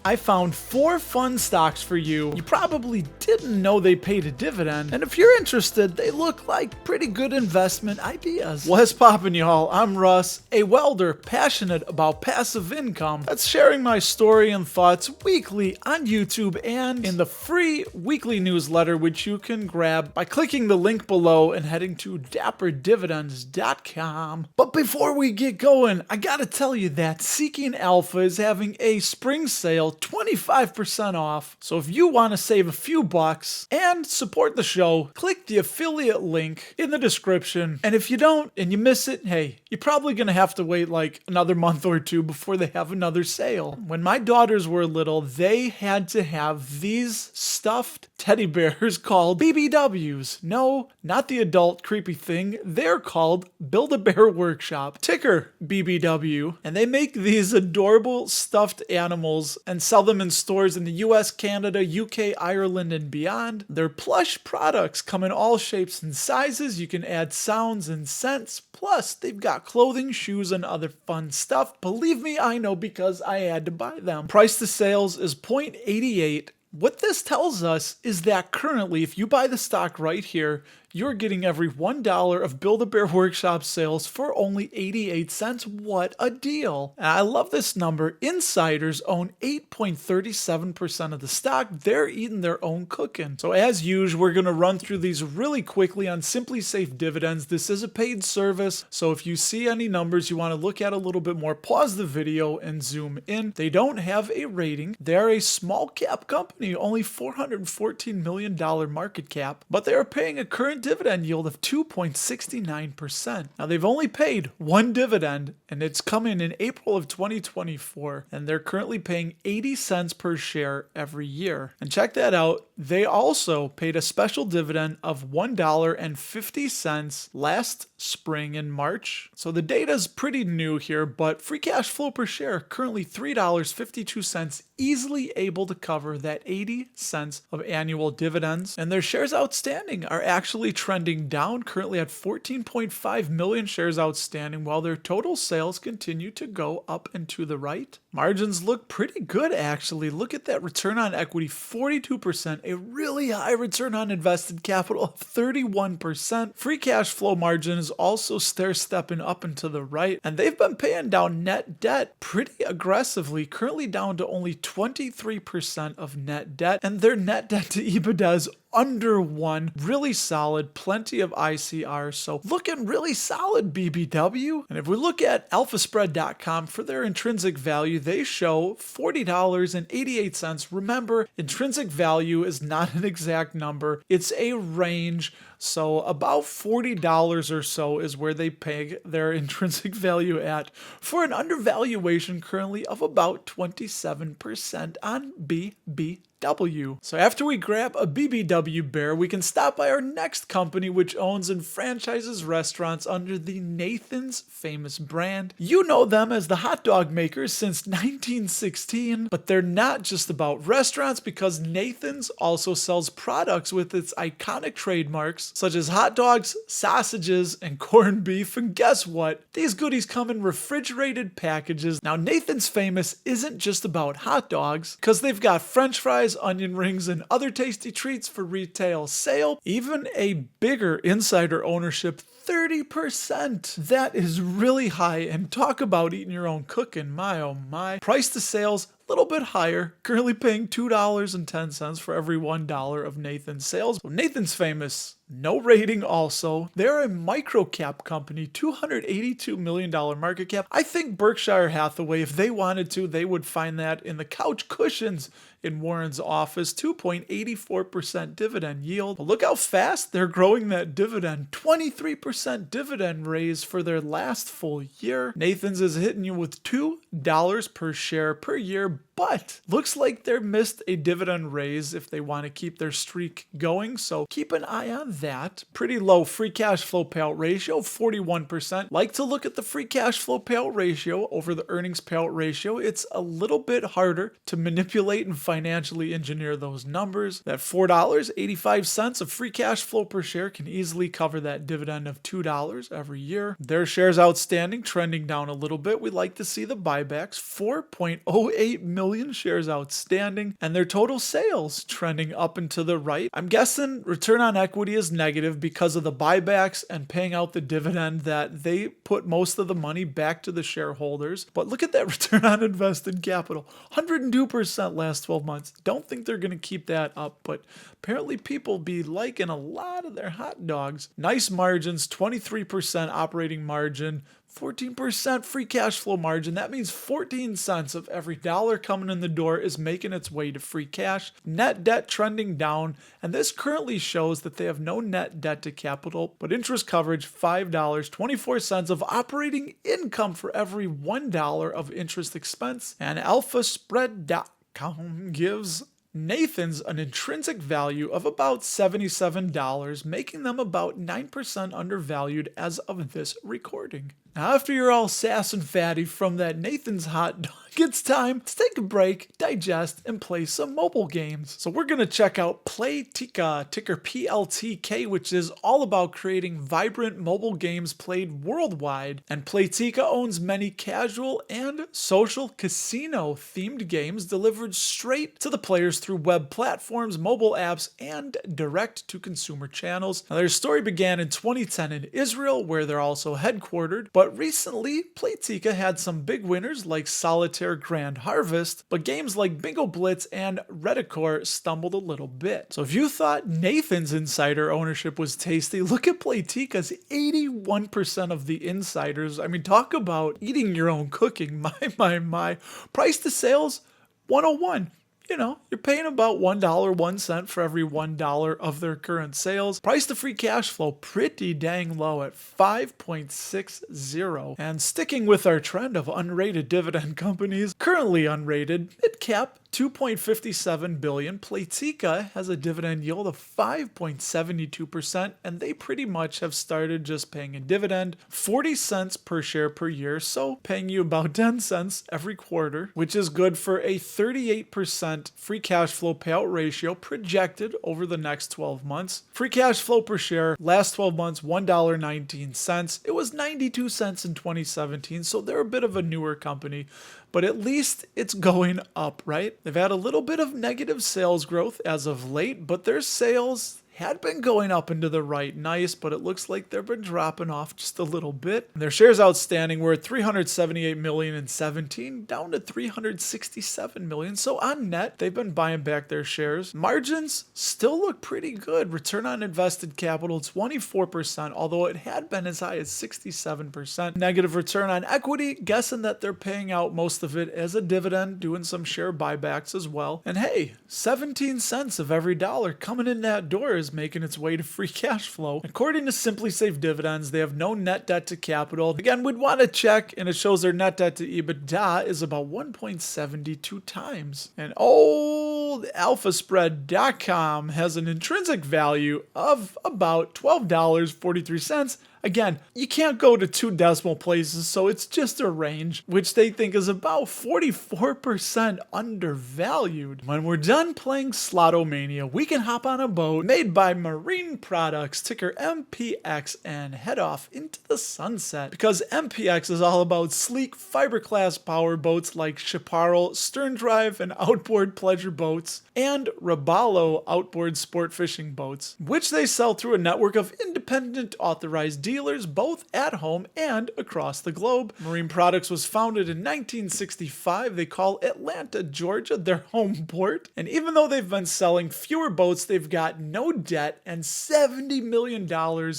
I found 4 fun stocks for you. You probably didn't know they paid a dividend, and if you're interested, they look like pretty good investment ideas. What's poppin', y'all? I'm Russ, a welder passionate about passive income that's sharing my story and thoughts weekly on YouTube and in the free weekly newsletter, which you can grab by clicking the link below and heading to DapperDividends.com. But before we get going, I gotta tell you that Seeking Alpha is having a spring sale 25% off. So if you want to save a few bucks and support the show, click the affiliate link in the description. And if you don't and you miss it, hey, you're probably going to have to wait like another month or two before they have another sale. When my daughters were little, they had to have these stuffed teddy bears called BBWs. No, not the adult creepy thing. They're called Build-A-Bear Workshop, ticker BBW. And they make these adorable stuffed animals and sell them in stores in the US, Canada, UK, Ireland, and beyond. Their plush products come in all shapes and sizes. You can add sounds and scents. Plus, they've got clothing, shoes, and other fun stuff. Believe me, I know because I had to buy them. Price to sales is 0.88. What this tells us is that currently, if you buy the stock right here, you're getting every $1 of Build-A-Bear Workshop sales for only 88 cents. What a deal. And I love this number. Insiders own 8.37% of the stock. They're eating their own cooking. So as usual, we're going to run through these really quickly on Simply Safe Dividends. This is a paid service, so if you see any numbers you want to look at a little bit more, pause the video and zoom in. They don't have a rating. They're a small cap company, only $414 million market cap, but they are paying a current dividend yield of 2.69%. Now they've only paid one dividend, and it's coming in April of 2024, and they're currently paying 80 cents per share every year. And check that out, they also paid a special dividend of $1.50 last spring in March. So the data is pretty new here, but free cash flow per share currently $3.52, easily able to cover that 80 cents of annual dividends. And their shares outstanding are actually trending down, currently at 14.5 million shares outstanding, while their total sales continue to go up and to the right. Margins look pretty good, actually. Look at that return on equity, 42%, a really high return on invested capital of 31%. Free cash flow margin is also stair-stepping up and to the right, and they've been paying down net debt pretty aggressively, currently down to only 23% of net debt, and their net debt to EBITDA is under 1, really solid, plenty of ICR, so looking really solid, BBW. And if we look at alphaspread.com for their intrinsic value, they show $40.88. Remember, intrinsic value is not an exact number, it's a range. So about $40 or so is where they peg their intrinsic value at, for an undervaluation currently of about 27% on BBW. So after we grab a BBW bear, we can stop by our next company, which owns and franchises restaurants under the Nathan's famous brand. You know them as the hot dog makers since 1916, but they're not just about restaurants, because Nathan's also sells products with its iconic trademarks such as hot dogs, sausages, and corned beef. And guess what? These goodies come in refrigerated packages. Now Nathan's famous isn't just about hot dogs, because they've got French fries, onion rings, and other tasty treats for retail sale. Even a bigger insider ownership, 30%. That is really high, and talk about eating your own cooking, my oh my. Price to sales, little bit higher, currently paying $2.10 for every $1 of Nathan's sales. So Nathan's famous, no rating also. They're a micro cap company, $282 million market cap. I think Berkshire Hathaway, if they wanted to, they would find that in the couch cushions in Warren's office. 2.84% dividend yield. But look how fast they're growing that dividend. 23% dividend raise for their last full year. Nathan's is hitting you with $2 per share per year, but looks like they're missed a dividend raise if they want to keep their streak going, so keep an eye on that. Pretty low free cash flow payout ratio, 41%. Like to look at the free cash flow payout ratio over the earnings payout ratio. It's a little bit harder to manipulate and financially engineer those numbers. That $4.85 of free cash flow per share can easily cover that dividend of $2 every year. Their shares outstanding trending down a little bit. We like to see the buybacks, 4.08 million million shares outstanding, and their total sales trending up and to the right. I'm guessing return on equity is negative because of the buybacks and paying out the dividend that they put most of the money back to the shareholders. But look at that return on invested capital, 102% last 12 months. Don't think they're going to keep that up, but apparently people be liking a lot of their hot dogs. Nice margins, 23% operating margin, 14% free cash flow margin. That means 14 cents of every dollar coming in the door is making its way to free cash. Net debt trending down, and this currently shows that they have no net debt to capital, but interest coverage $5.24 of operating income for every $1 of interest expense. And AlphaSpread.com gives Nathan's an intrinsic value of about $77, making them about 9% undervalued as of this recording. Now, after you're all sass and fatty from that Nathan's hot dog, it's time to take a break, digest, and play some mobile games. So we're going to check out Playtika, ticker PLTK, which is all about creating vibrant mobile games played worldwide. And Playtika owns many casual and social casino-themed games delivered straight to the players through web platforms, mobile apps, and direct-to-consumer channels. Now, their story began in 2010 in Israel, where they're also headquartered, but recently, Playtika had some big winners like Solitaire Grand Harvest, but games like Bingo Blitz and Redicore stumbled a little bit. So if you thought Nathan's insider ownership was tasty, look at Playtika's 81% of the insiders. I mean, talk about eating your own cooking. My. Price to sales, 101. You know, you're paying about $1.01 for every $1 of their current sales. Price to free cash flow, pretty dang low at 5.60. And sticking with our trend of unrated dividend companies, currently unrated, mid-cap, 2.57 billion. Playtika has a dividend yield of 5.72%, and they pretty much have started just paying a dividend, 40 cents per share per year, so paying you about 10 cents every quarter, which is good for a 38% free cash flow payout ratio projected over the next 12 months. Free cash flow per share, last 12 months, $1.19. It was 92 cents in 2017, so they're a bit of a newer company, but at least it's going up, right? They've had a little bit of negative sales growth as of late, but their sales had been going up into the right nice, but it looks like they've been dropping off just a little bit. Their shares outstanding were at 378 million in 17, down to 367 million. So on net, they've been buying back their shares. Margins still look pretty good. Return on invested capital, 24%, although it had been as high as 67%. Negative return on equity, guessing that they're paying out most of it as a dividend, doing some share buybacks as well. And hey, 17 cents of every dollar coming in that door is making its way to free cash flow. According to Simply Safe Dividends, they have no net debt to capital. Again, we'd want to check, and it shows their net debt to EBITDA is about 1.72 times. And old AlphaSpread.com has an intrinsic value of about $12.43. Again, you can't go to two decimal places, so it's just a range, which they think is about 44% undervalued. When we're done playing Slotomania, we can hop on a boat made by Marine Products, ticker MPX, and head off into the sunset. Because MPX is all about sleek fiberglass power boats like Chaparral stern drive and outboard pleasure boats, and Robalo outboard sport fishing boats, which they sell through a network of independent authorized dealers both at home and across the globe. Marine Products was founded in 1965. They call Atlanta, Georgia their home port. And even though they've been selling fewer boats, they've got no debt and $70 million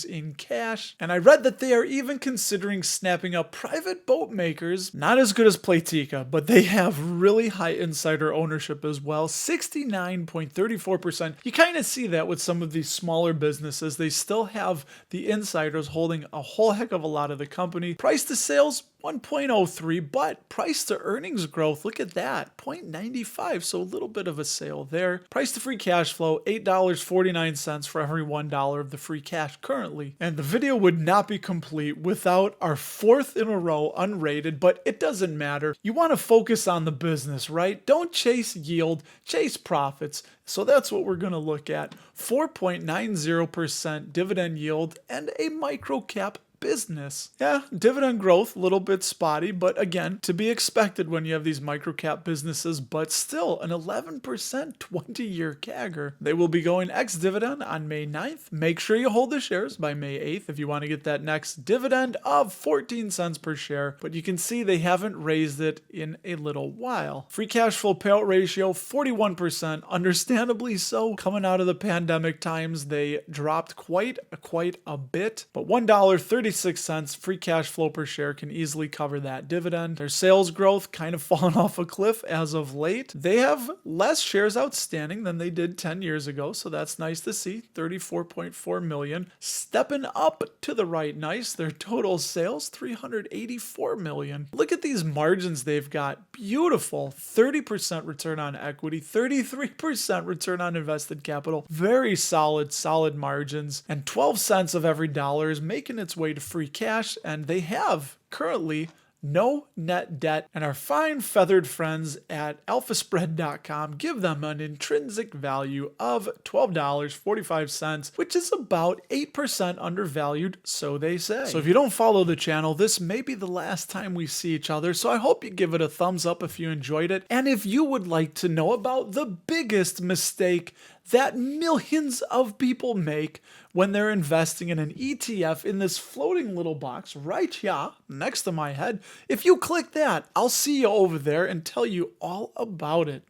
in cash. And I read that they are even considering snapping up private boat makers. Not as good as Playtika, but they have really high insider ownership as well, 69.34%. You kind of see that with some of these smaller businesses. They still have the insiders holding a whole heck of a lot of the company. Price to sales, 1.03, but price to earnings growth, look at that, 0.95, so a little bit of a sale there. Price to free cash flow, $8.49 for every $1 of the free cash currently. And the video would not be complete without our fourth in a row unrated, but it doesn't matter. You want to focus on the business, right? Don't chase yield, chase profits. So that's what we're going to look at. 4.90% dividend yield and a micro cap business. Yeah, dividend growth, a little bit spotty, but again, to be expected when you have these microcap businesses, but still an 11% 20-year CAGR. They will be going ex-dividend on May 9th. Make sure you hold the shares by May 8th if you want to get that next dividend of 14 cents per share, but you can see they haven't raised it in a little while. Free cash flow payout ratio, 41%, understandably so. Coming out of the pandemic times, they dropped quite a bit, but $1.36 free cash flow per share can easily cover that dividend. Their sales growth kind of fallen off a cliff as of late. They have less shares outstanding than they did 10 years ago, so that's nice to see. 34.4 million. Stepping up to the right nice. Their total sales, 384 million. Look at these margins they've got. Beautiful. 30% return on equity, 33% return on invested capital. Very solid margins. And 12 cents of every dollar is making its way to free cash, and they have currently no net debt, and our fine feathered friends at alphaspread.com give them an intrinsic value of $12.45, which is about 8% undervalued, so they say. So if you don't follow the channel, this may be the last time we see each other, so I hope you give it a thumbs up if you enjoyed it. And if you would like to know about the biggest mistake that millions of people make when they're investing in an ETF in this floating little box right here next to my head, if you click that, I'll see you over there and tell you all about it.